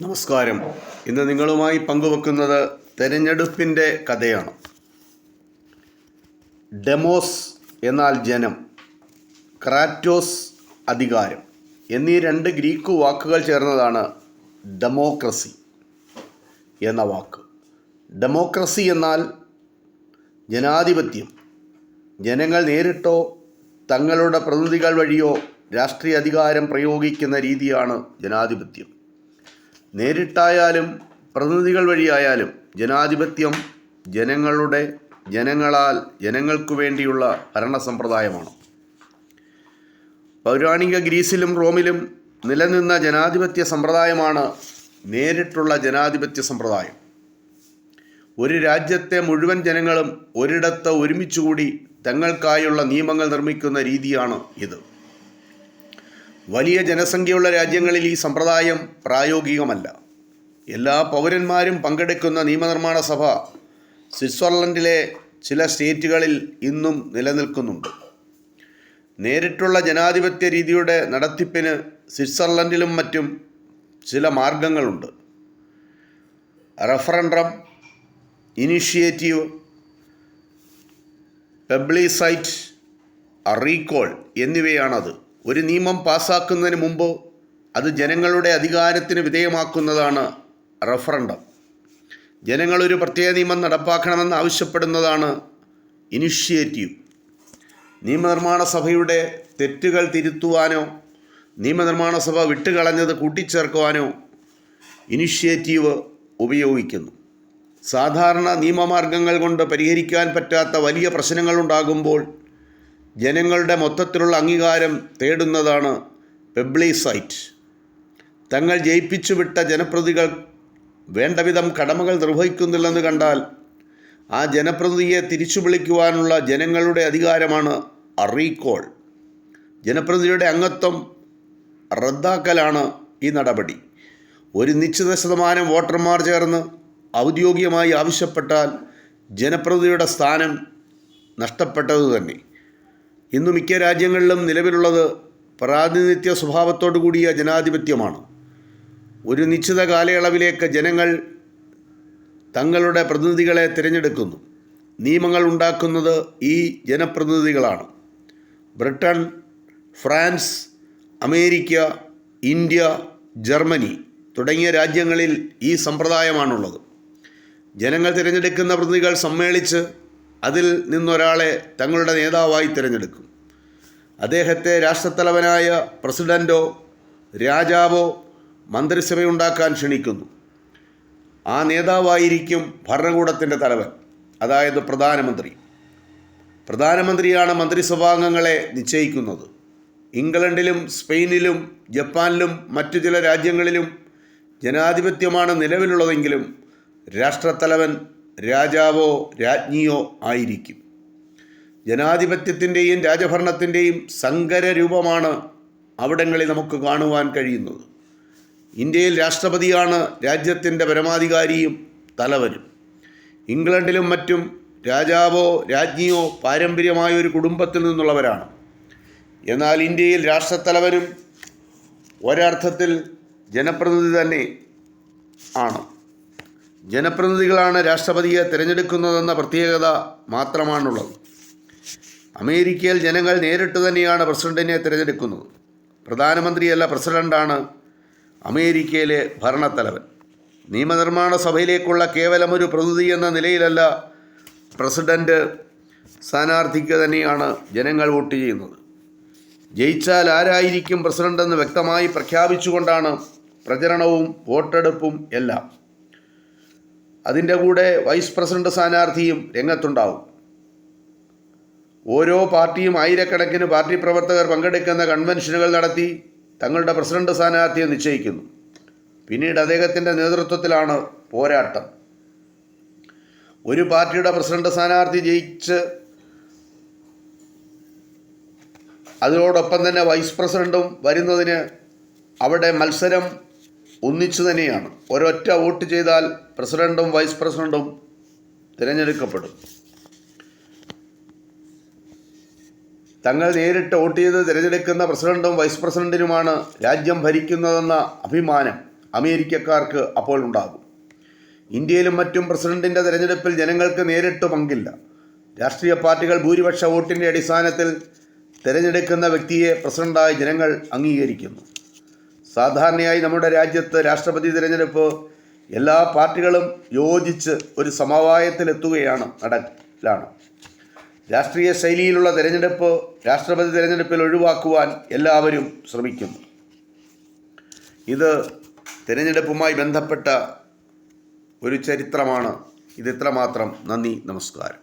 നമസ്കാരം. ഇന്ന് നിങ്ങളുമായി പങ്കുവെക്കുന്നത് തെരഞ്ഞെടുപ്പിൻ്റെ കഥയാണ്. ഡെമോസ് എന്നാൽ ജനം, ക്രാറ്റോസ് അധികാരം എന്നീ രണ്ട് ഗ്രീക്ക് വാക്കുകൾ ചേർന്നതാണ് ഡെമോക്രസി എന്ന വാക്ക്. ഡെമോക്രസി എന്നാൽ ജനാധിപത്യം. ജനങ്ങൾ നേരിട്ടോ തങ്ങളുടെ പ്രതിനിധികൾ വഴിയോ രാഷ്ട്രീയ അധികാരം പ്രയോഗിക്കുന്ന രീതിയാണ് ജനാധിപത്യം. നേരിട്ടായാലും പ്രതിനിധികൾ വഴിയായാലും ജനാധിപത്യം ജനങ്ങളാൽ ജനങ്ങൾക്കു വേണ്ടിയുള്ള ഭരണസമ്പ്രദായമാണ്. പൗരാണിക ഗ്രീസിലും റോമിലും നിലനിന്ന ജനാധിപത്യ സമ്പ്രദായമാണ് നേരിട്ടുള്ള ജനാധിപത്യ സമ്പ്രദായം. ഒരു രാജ്യത്തെ മുഴുവൻ ജനങ്ങളും ഒരിടത്ത് ഒരുമിച്ചുകൂടി തങ്ങൾക്കായുള്ള നിയമങ്ങൾ നിർമ്മിക്കുന്ന രീതിയാണ് ഇത്. വലിയ ജനസംഖ്യയുള്ള രാജ്യങ്ങളിൽ ഈ സമ്പ്രദായം പ്രായോഗികമല്ല. എല്ലാ പൗരന്മാരും പങ്കെടുക്കുന്ന നിയമനിർമ്മാണ സഭ സ്വിറ്റ്സർലൻഡിലെ ചില സ്റ്റേറ്റുകളിൽ ഇന്നും നിലനിൽക്കുന്നുണ്ട്. നേരിട്ടുള്ള ജനാധിപത്യ രീതിയുടെ നടത്തിപ്പിന് സ്വിറ്റ്സർലൻഡിലും മറ്റും ചില മാർഗങ്ങളുണ്ട്. റഫറൻഡം, ഇനിഷ്യേറ്റീവ്, പ്ലെബിസൈറ്റ്, റീകോൾ എന്നിവയാണത്. ഒരു നിയമം പാസ്സാക്കുന്നതിന് മുമ്പ് അത് ജനങ്ങളുടെ അധികാരത്തിന് വിധേയമാക്കുന്നതാണ് റഫറൻഡം. ജനങ്ങൾ ഒരു പ്രത്യേക നിയമം നടപ്പാക്കണമെന്ന് ആവശ്യപ്പെടുന്നതാണ് ഇനിഷ്യേറ്റീവ്. നിയമനിർമ്മാണ സഭയുടെ തെറ്റുകൾ തിരുത്തുവാനോ നിയമനിർമ്മാണ സഭ വിട്ടുകളഞ്ഞത് കൂട്ടിച്ചേർക്കുവാനോ ഇനിഷ്യേറ്റീവ് ഉപയോഗിക്കുന്നു. സാധാരണ നിയമമാർഗങ്ങൾ കൊണ്ട് പരിഹരിക്കാൻ പറ്റാത്ത വലിയ പ്രശ്നങ്ങളുണ്ടാകുമ്പോൾ ജനങ്ങളുടെ മൊത്തത്തിലുള്ള അംഗീകാരം തേടുന്നതാണ് പ്ലെബിസൈറ്റ്. തങ്ങൾ ജയിപ്പിച്ചുവിട്ട ജനപ്രതിനിധികൾ വേണ്ടവിധം കടമകൾ നിർവഹിക്കുന്നില്ലെന്ന് കണ്ടാൽ ആ ജനപ്രതിനിധിയെ തിരിച്ചു വിളിക്കുവാനുള്ള ജനങ്ങളുടെ അധികാരമാണ് റീകോൾ. ജനപ്രതിനിധിയുടെ അംഗത്വം റദ്ദാക്കലാണ് ഈ നടപടി. ഒരു നിശ്ചിത ശതമാനം വോട്ടർമാർ ചേർന്ന് ഔദ്യോഗികമായി ആവശ്യപ്പെട്ടാൽ ജനപ്രതിനിധിയുടെ സ്ഥാനം നഷ്ടപ്പെട്ടത് തന്നെ. ഇന്ന് മിക്ക രാജ്യങ്ങളിലും നിലവിലുള്ളത് പ്രാതിനിധ്യ സ്വഭാവത്തോടു കൂടിയ ജനാധിപത്യമാണ്. ഒരു നിശ്ചിത കാലയളവിലേക്ക് ജനങ്ങൾ തങ്ങളുടെ പ്രതിനിധികളെ തിരഞ്ഞെടുക്കുന്നു. നിയമങ്ങൾ ഉണ്ടാക്കുന്നത് ഈ ജനപ്രതിനിധികളാണ്. Britain, France, America, India, Germany തുടങ്ങിയ രാജ്യങ്ങളിൽ ഈ സമ്പ്രദായമാണുള്ളത്. ജനങ്ങൾ തിരഞ്ഞെടുക്കുന്ന പ്രതിനിധികൾ സമ്മേളിച്ച് അതിൽ നിന്നൊരാളെ തങ്ങളുടെ നേതാവായി തിരഞ്ഞെടുക്കും. അദ്ദേഹത്തെ രാഷ്ട്രത്തലവനായ പ്രസിഡൻറ്റോ രാജാവോ മന്ത്രിസഭയുണ്ടാക്കാൻ ക്ഷണിക്കുന്നു. ആ നേതാവായിരിക്കും ഭരണകൂടത്തിൻ്റെ തലവൻ, അതായത് പ്രധാനമന്ത്രി. പ്രധാനമന്ത്രിയാണ് മന്ത്രിസഭാംഗങ്ങളെ നിശ്ചയിക്കുന്നത്. ഇംഗ്ലണ്ടിലും സ്പെയിനിലും ജപ്പാനിലും മറ്റു ചില രാജ്യങ്ങളിലും ജനാധിപത്യമാണ് നിലവിലുള്ളതെങ്കിലും രാഷ്ട്രത്തലവൻ രാജാവോ രാജ്ഞിയോ ആയിരിക്കും. ജനാധിപത്യത്തിൻ്റെയും രാജഭരണത്തിൻ്റെയും സങ്കര രൂപമാണ് അവിടങ്ങളിൽ നമുക്ക് കാണുവാൻ കഴിയുന്നത്. ഇന്ത്യയിൽ രാഷ്ട്രപതിയാണ് രാജ്യത്തിൻ്റെ പരമാധികാരിയും തലവനും. ഇംഗ്ലണ്ടിലും മറ്റും രാജാവോ രാജ്ഞിയോ പാരമ്പര്യമായ ഒരു കുടുംബത്തിൽ നിന്നുള്ളവരാണ്. എന്നാൽ ഇന്ത്യയിൽ രാഷ്ട്രത്തലവനും ഒരർത്ഥത്തിൽ ജനപ്രതിനിധി തന്നെ ആണ്. ജനപ്രതിനിധികളാണ് രാഷ്ട്രപതിയെ തിരഞ്ഞെടുക്കുന്നതെന്ന പ്രത്യേകത മാത്രമാണുള്ളത്. അമേരിക്കയിൽ ജനങ്ങൾ നേരിട്ട് തന്നെയാണ് പ്രസിഡന്റിനെ തിരഞ്ഞെടുക്കുന്നത്. പ്രധാനമന്ത്രിയല്ല, പ്രസിഡന്റാണ് അമേരിക്കയിലെ ഭരണത്തലവൻ. നിയമനിർമ്മാണ സഭയിലേക്കുള്ള കേവലം ഒരു പ്രതിനിധി എന്ന നിലയിലല്ല പ്രസിഡന്റ് സ്ഥാനാർത്ഥിക്ക് തന്നെയാണ് ജനങ്ങൾ വോട്ട് ചെയ്യുന്നത്. ജയിച്ചാൽ ആരായിരിക്കും പ്രസിഡന്റെന്ന് വ്യക്തമായി പ്രഖ്യാപിച്ചുകൊണ്ടാണ് പ്രചരണവും വോട്ടെടുപ്പും എല്ലാം. അതിൻ്റെ കൂടെ വൈസ് പ്രസിഡന്റ് സ്ഥാനാർത്ഥിയും രംഗത്തുണ്ടാവും. ഓരോ പാർട്ടിയും ആയിരക്കണക്കിന് പാർട്ടി പ്രവർത്തകർ പങ്കെടുക്കുന്ന കൺവെൻഷനുകൾ നടത്തി തങ്ങളുടെ പ്രസിഡന്റ് സ്ഥാനാർത്ഥിയെ നിശ്ചയിക്കുന്നു. പിന്നീട് അദ്ദേഹത്തിൻ്റെ നേതൃത്വത്തിലാണ് പോരാട്ടം. ഒരു പാർട്ടിയുടെ പ്രസിഡന്റ് സ്ഥാനാർത്ഥി ജയിച്ച് അതോടൊപ്പം തന്നെ വൈസ് പ്രസിഡന്റും വരുന്നതിന് അവിടെ മത്സരം ഒന്നിച്ചു തന്നെയാണ്. ഒരൊറ്റ വോട്ട് ചെയ്താൽ പ്രസിഡന്റും വൈസ് പ്രസിഡന്റും തിരഞ്ഞെടുക്കപ്പെടും. തങ്ങൾ നേരിട്ട് വോട്ട് ചെയ്ത് തിരഞ്ഞെടുക്കുന്ന പ്രസിഡന്റും വൈസ് പ്രസിഡന്റിനുമാണ് രാജ്യം ഭരിക്കുന്നതെന്ന അഭിമാനം അമേരിക്കക്കാർക്ക് അപ്പോൾ ഉണ്ടാകും. ഇന്ത്യയിലും മറ്റും പ്രസിഡന്റിൻ്റെ തിരഞ്ഞെടുപ്പിൽ ജനങ്ങൾക്ക് നേരിട്ട് പങ്കില്ല. രാഷ്ട്രീയ പാർട്ടികൾ ഭൂരിപക്ഷ വോട്ടിൻ്റെ അടിസ്ഥാനത്തിൽ തിരഞ്ഞെടുക്കുന്ന വ്യക്തിയെ പ്രസിഡന്റായി ജനങ്ങൾ അംഗീകരിക്കുന്നു. സാധാരണയായി നമ്മുടെ രാജ്യത്ത് രാഷ്ട്രപതി തിരഞ്ഞെടുപ്പ് എല്ലാ പാർട്ടികളും യോജിച്ച് ഒരു സമവായത്തിലെത്തുകയാണ് നടക്കലാണ്. രാഷ്ട്രീയ ശൈലിയിലുള്ള തിരഞ്ഞെടുപ്പ് രാഷ്ട്രപതി തിരഞ്ഞെടുപ്പിൽ ഒഴിവാക്കുവാൻ എല്ലാവരും ശ്രമിക്കുന്നു. ഇത് തിരഞ്ഞെടുപ്പുമായി ബന്ധപ്പെട്ട ഒരു ചരിത്രമാണ്. ഇത് ഇത്രമാത്രം. നന്ദി, നമസ്കാരം.